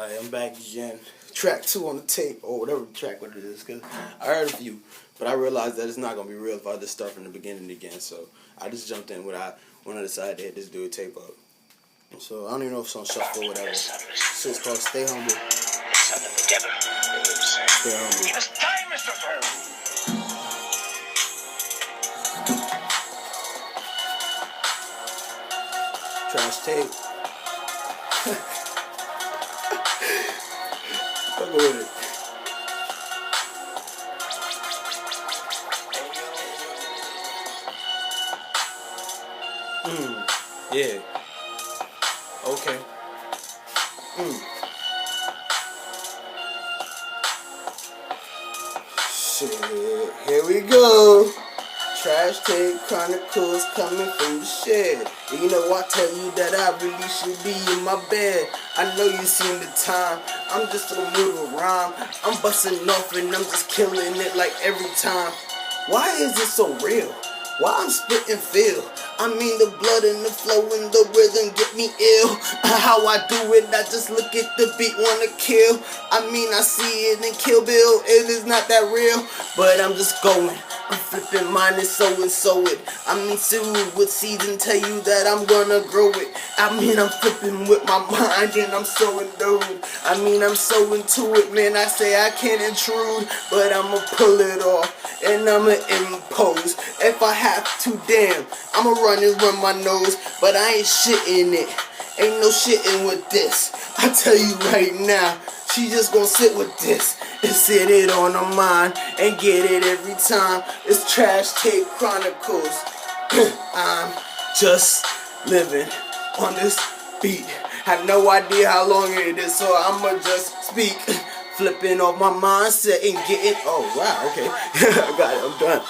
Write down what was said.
Alright, I'm back again. Track 2 on the tape, or whatever track what it is, because I heard a few, but I realized that it's not going to be real if I just start from the beginning again, so I just jumped in when I decided to hit this dude tape up. So I don't even know if it's on shuffle or whatever. So it's called Stay Humble. Son of the devil. Stay Humble. Give us time, Mr. Ferb. Trash tape. Fuck with it. Yeah. Okay. Shit. Here we go. Trash Tape Chronicles coming from the shed. You know I tell you that I really should be in my bed. I know you seen the time. I'm just a little rhyme. I'm busting off and I'm just killing it like every time. Why is it so real? Why I'm spitting feel? I mean the blood and the flow and the rhythm get me ill. How I do it, I just look at the beat, wanna kill. I mean I see it in Kill Bill, it is not that real. But I'm just going, I'm flipping mine and sow it. I mean seed with seeds and tell you that I'm gonna grow it. I mean I'm flipping with my mind and I'm sowing dude. I mean I'm so into it, man, I say I can't intrude. But I'ma pull it off and I'ma impose. If I have to, damn, I'ma run my nose, but I ain't shitting it. Ain't no shitting with this. I tell you right now, she just gonna sit with this and sit it on her mind and get it every time. It's Trash Tape Chronicles. I'm just living on this beat. Have no idea how long it is, so I'ma just speak. Flipping off my mindset and getting. Oh wow, okay, I got it. I'm done.